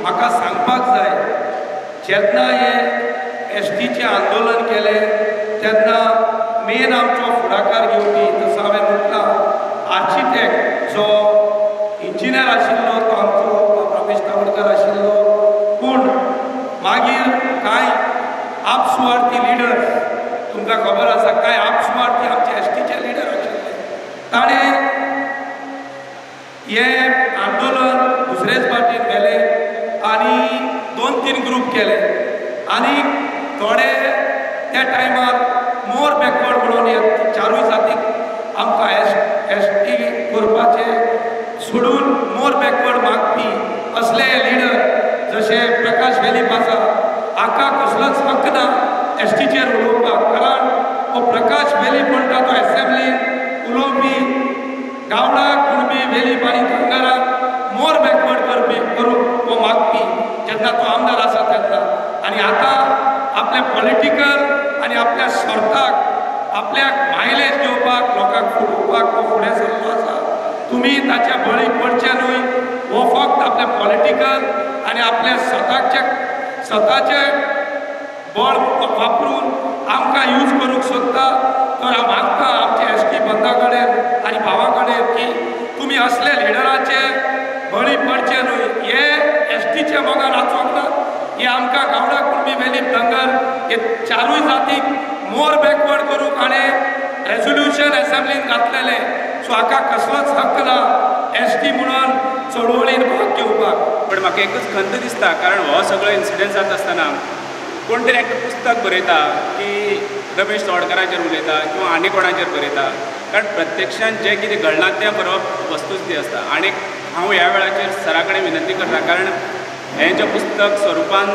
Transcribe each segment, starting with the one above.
म्हाका सांगपाक जाय, जेन्ना हे एसटीचें आंदोलन केलें तेन्ना मेन आमचो फुडाकार घेवपी जसो हांवें म्हटलां आर्किटेक्ट जो इंजिनियर आशिल्लो तो आमचो रमेश तावडकर आशिल्लो, पूण मागीर कांय आपसुवार्थी लिडर्स, तुमकां खबर आसा कांय आपसुवार्थी आमचे एसटीचे लिडर आशिल्ले, ताणें हें आंदोलन दुसरेच पार्टीन गेलें आनी 2-3 ग्रूप केले आनी थोडे त्या टायमार मोर बॅकवर्ड म्हणून हे चारूय जातीक आमकां एसटी करपाचें सोडून मोर बॅकवर्ड मागपी असले लिडर जशे प्रकाश वेलीप आसा, हाका कसलोच हक्क ना एसटीचेर उलोवपाक, कारण हो प्रकाश वेलीप म्हणटा तो एसेंब्लीन उलोवपी गावडा कुणबी वेलीप आनी धनगराक मोर बॅकवर्ड करपी करूंक हो मागपी जेन्ना तो आमदार आसा तेन्ना, आनी आतां आपल्या पॉलिटिकल आनी आपल्या स्वार्थाक आपल्याक मायलेज घेवपाक लोकांक फुडोवपाक हो फुडें सरलो आसा. तुमी ताच्या बळी पडचे न्हय, हो फक्त आपल्या पॉलिटिकल आनी आपल्या स्वताचे बळ वापरून आमकां यूज करूंक सोदता. तर हांव मागता आमच्या एसटी बंदा कडेन आनी भावा कडेन की तुमी असले लिडराचे बळी पडचे न्हय. हे एसटीचे मोगान आचोवंक ना, हे आमकां गावडा कुणबी वेलीप धनगर हे चारूय जातीक मोर बॅकवर्ड करूंक हाणें रेझोल्युशन एसेंब्लीन घातलेले. सो हाका कसलोच हक्क ना एसटी म्हणून चळवळीन भाग घेवपाक. पण म्हाका एकच खंत दिसता, कारण हो सगळो इन्सिडंट जाता आसतना कोण तरी एकटें पुस्तक बरयता की रमेश तवडकराचेर उलयता किंवा आनी कोणाचेर बरयता, कारण प्रत्यक्षान जें कितें घडलां तें बरोवप वस्तुस्थिती आसता. आनी हांव ह्या वेळाचेर सरा कडेन विनंती करता, कारण हें जें पुस्तक स्वरुपान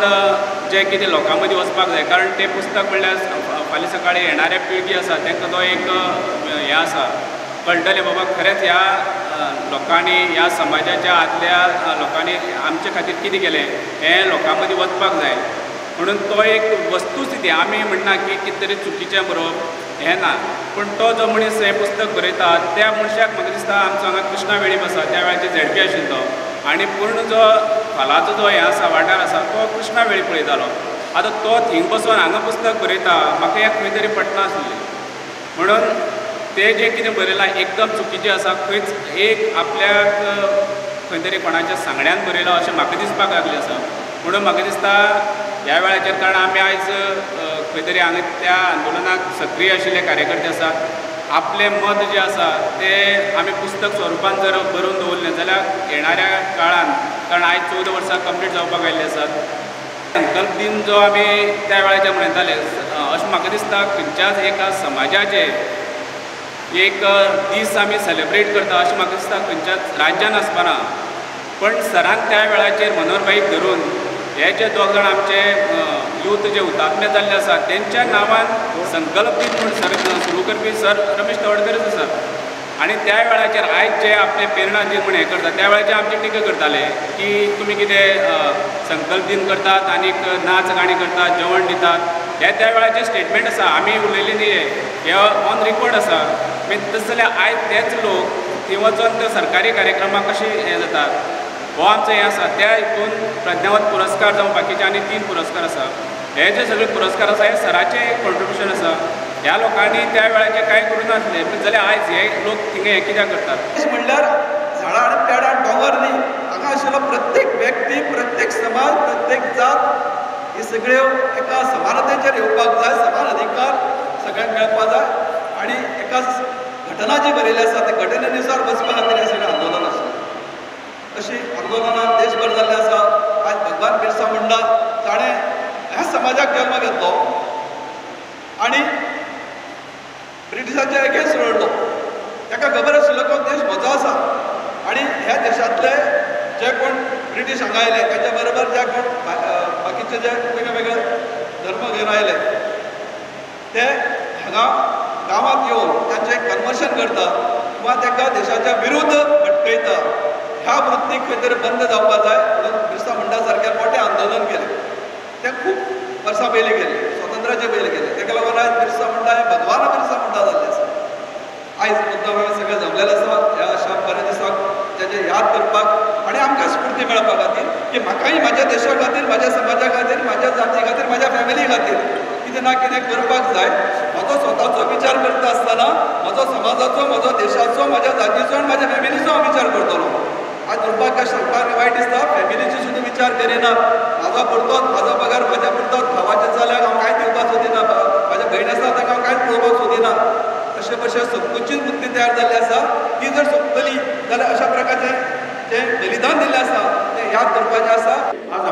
जें कितें लोकां मदीं वचपाक जाय, कारण तें पुस्तक म्हणल्यार फाल्यां सकाळीं येणाऱ्या पिळगी आसा तांकां तो एक हें आसा, कळटलें बाबा खरेंच ह्या लोकांनी ह्या समाजाच्या आदल्या लोकांनी आमचे खातीर कितें केलें हें लोकां मदीं वचपाक जाय. म्हणून तो एक वस्तुस्थिती, आमी म्हणना की कितें तरी चुकीचें बरोवप हें ना, पूण तो जो मनीस हें पुस्तक बरयता त्या मनशाक म्हाका दिसता आमचो हांगा कृष्णा वेळीप आसा त्या वेळाचेर झेडपी आशिल्लो, आनी पूर्ण जो फालाचो जो हें आसा वाठार आसा तो कृष्णा वेळीप पळयतालो. आतां तो थिंग बसून हांगा पुस्तक बरयता म्हाका एक खंय तरी पटनासलें. म्हणून तें जें कितें बरयलां एकदम चुकीचें आसा. खंयच एक आपल्याक खंय तरी कोणाच्या सांगण्यान बरयलो अशें म्हाका दिसपाक लागलें आसा. म्हणून म्हाका दिसता ह्या वेळाचेर, कारण आमी आयज खंय तरी हांगा त्या आंदोलनाक सक्रीय आशिल्ले कार्यकर्ते आसात, आपलें मत जें आसा तें आमी पुस्तक स्वरुपान जर बरोवन दवरलें जाल्यार येणाऱ्या काळान, कारण आयज 14 वर्सां कंप्लीट जावपाक आयिल्लीं आसात, संकल्प दिन जो आमी त्या वेळाचेर मनयताले अशें म्हाका दिसता खंयच्याच एका समाजाचे एक दीस आमी सेलेब्रेट करता अशें म्हाका दिसता खंयच्याच राज्यान आसपाना. पण सरान त्या वेळाचेर मनोहरभाईक धरून हे जे 2 जाण आमचे यूथ जे हुतात्मे जाल्ले आसा तेंच्या नांवान संकल्प दिन म्हणून सुरू करपी सर रमेश तवडकरच आसात. आनी त्या वेळाचेर आयज जे आपले प्रेरणा दिन म्हणून हें करतात त्या वेळाचेर आमची टिका करताले की तुमी कितें संकल्प दिन करतात आनीक नाच गाणी करतात, जेवण दितात, हे त्या वेळाचेर स्टेटमेंट आसा, आमी उलयलें न्ही, हे ऑन रिकॉर्ड आसा. मागीर तशें जाल्यार आयज तेच लोक थंय वचून ते सरकारी कार्यक्रमाक कशें हें जातात. हो आमचो हें आसा, त्या हितून प्रज्ञावत पुरस्कार जावं बाकीचे आनी 3 पुरस्कार आसा. हे जे सगळे पुरस्कार आसा हे सराचें एक कॉन्ट्रिब्युशन आसा. ह्या लोकांनी त्या वेळाचेर कांय करूं नासलें, जाल्यार आयज हे लोक थिंगा हें कित्याक करतात. म्हणल्यार झाडां आनी पेडां डोंगर न्ही, हांगा आशिल्लो प्रत्येक व्यक्ती, प्रत्येक समाज, प्रत्येक जात ही सगळ्यो एका समानतेचेर येवपाक जाय, समान अधिकार सगळ्यांक मेळपाक जाय. आनी एका घटना जी बरयली आसा त्या घटनेनुसार वचपा खातीर हें सगळें आंदोलन आशिल्लें. अशी आंदोलनां देशभर जाल्ली आसा. आज भगवान बिरसा मुंडा ताणें ह्या समाजाक जल्म घेतलो आनी ब्रिटिशाच्या एगेन्स्ट लडलो. ताका खबर आशिल्लो तो देश म्हजो आसा आनी ह्या देशांतले जे कोण ब्रिटीश हांगा आयले ताच्या बरोबर जे कोण बाकीचे जे वेगळे वेगळे धर्म घेवन आयले ते हांगा गांवांत येवन तांचें कन्वर्शन करता किंवा तांकां देशाच्या विरुद्ध भटकयता. ह्या वृत्तीक खंय तरी बंद जावपाक जाय म्हणून बिरसा मुंडा सारकें मोठें आंदोलन केलें. तें खूब वर्सां पयलीं केलें, स्वातंत्र्याचे पयलीं केलें. ताका लागून आयज बिरसा मुंडा हें भगवान बिरसा मुंडा जाल्लें आसा. आयज मुद्दाम हांवें सगळें जमलेलें आसा ह्या अशा बऱ्या दिसाक तेजें याद करपाक आनी आमकां स्फूर्ती मेळपा खातीर की म्हाकाय म्हाज्या म्हाज्या समाजा खातीर, म्हाज्या जाती खातीर, म्हाज्या फॅमिली खातीर कितें ना कितें करपाक जाय. म्हाजो स्वताचो विचार करता आसतना म्हाजो समाजाचो, म्हाजो देशाचो, म्हाज्या जातीचो आनी म्हाज्या फॅमिलीचो हांव विचार करतलो. आज दुर्भाग्य सांगपाक वायट दिसता, फॅमिलीचो सुद्दां विचार करिना. म्हाजो पुरतोच, म्हाजो पगार म्हाज्या पुरतोच, भावाच्या चल्याक हांव कांय दिवपाक सोदिना, म्हाज्या भयण आसा ताका हांव कांयच पळोवपाक सोदिना. अशे भशेन संकुचीत वृत्ती तयार जाल्ली आसा. ती जर सोंपतली जाल्यार अशा प्रकारचें जें बलिदान दिल्लें आसा तें याद करपाचें आसा. आज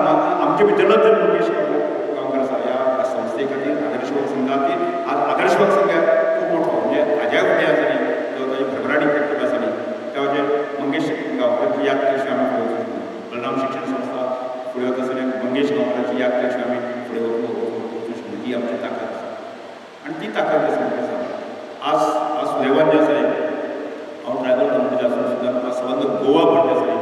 आमचे भितरलोच जर मंगेश गांवकर आसा ह्या संस्थे खातीर, आदर्श युवक संघा खातीर आज आदर्श युवक संघ खूब मोठो म्हणजे हाज्या फुडें आसा न्ही जो ताजी भरभराटी इफेक्टीव आसा न्ही त्या म्हणजे मंगेश गांवकराची याद केली आमी फुडें वचूंक बलराम शिक्षण संस्था फुडें वता आसतना मंगेश गांवकराची याद केली आमी फुडें वचूंक शकता. ही आमची ताकद आसा आनी ती ताकद आसा. आज सुदैवान जे आसा हांव ट्रायबल कम्युनिटी आसून सुद्दां संबंद गोवा भरते आसा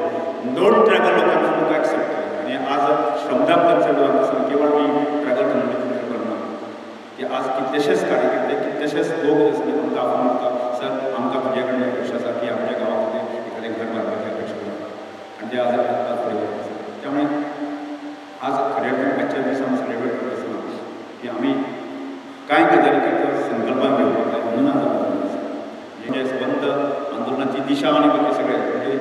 नॉन ट्रायबल लोकांक सुद्दां एक्सेप्ट करता. आनी आज श्रमदान कन्सर्ट आसा केवळ मी ट्रायबल कम्युनिटी करना की आज कितलेशेच कार्यकर्ते कितलेशेच लोक जे आसा आमकां आफोन मारता सर आमकां तुजे कडेन अपेक्षा आसा की आमच्या गांवा खातीर एखादें घर बांदपाची अपेक्षा करता आनी ते आज फुडें वता आसा. त्यामुळे आज खऱ्या अर्थान आजच्या दिसा आमी सेलिब्रेट करता आसतना की आमी कांय गजाली करता संकल्पान घेवपाक जाय म्हणून आज म्हणजे संबंध आंदोलनाची दिशा आनी बाकी सगळें म्हणजे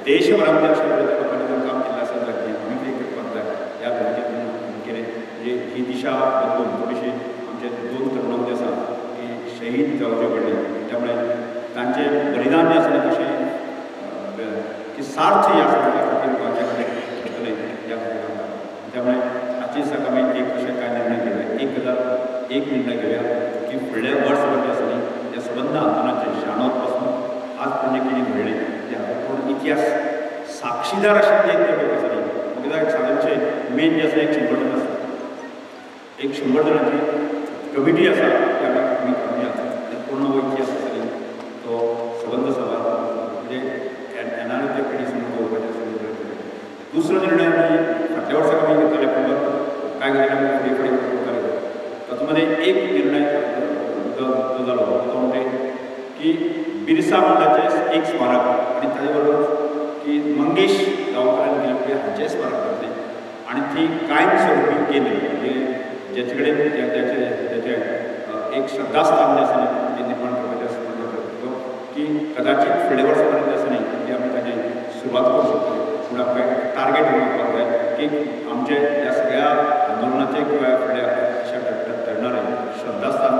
देशभरांत अशा लोकांनी काम केल्लें आसा जाल्यार आमी कितें करपाक जाय ह्या भुमिकेंतून केलें म्हणजे ही दिशा बदलून थोडीशी आमचे दोन तरुण जे आसा की शहीद जावचे पडले. त्यामुळे तांचे बलिदान जे आसा कशें की सार्थ ह्या समाजा खातीर गोंयच्या कडेन करतले ह्या खातीर. त्यामुळे आजची दिसाक आमी एक अशें कांय निर्णय घेवया. एक निर्णय घेवया की फुडल्या वर्सभर जे आसा न्ही त्या संबंध आंदोलनाचे शाणोत पासून आज पर्यंत कितें घडलें त्या पूर्ण इतिहास साक्षीदार आशिल्ले ते लोक आसा न्ही म्हाका एक सादारणशें मेन जे आसा एक 100 जाण आसा. एक 100 जाणांची कमिटी आसा ती आमी करूया पूर्ण हो इतिहास आसा न्ही तो संबंध सभा म्हणजे येणाऱ्या त्या पिढीसून पळोवपाचें आसा. दुसरो निर्णय आमी फाटल्या वर्साक आमी घेतले पूण कांय गजाली आमी फुडें फुडें करतले. तातूंत एक निर्णय जो जालो तो म्हणजे की बिरसा मुंडाचें एक स्मारक आनी ताजे बरोबर की मंगेश गांवकरान केल्ले हाचें स्मारक घातलें आनी ती कायम स्वरुपी केली म्हणजे जेचे कडेन त्याचे एक श्रद्धास्थान जें आसा न्ही तें निर्माण करपाचें आसा की कदाचित फुडल्या वर्सा पर्यंत आसा न्ही ती आमी ताची सुरवात करूंक शकता. पूण आमकां टार्गेट करपाक जाय की आमचे ह्या सगळ्या आंदोलनाचे किंवा फुडल्या अशा तरणारे श्रद्धास्थान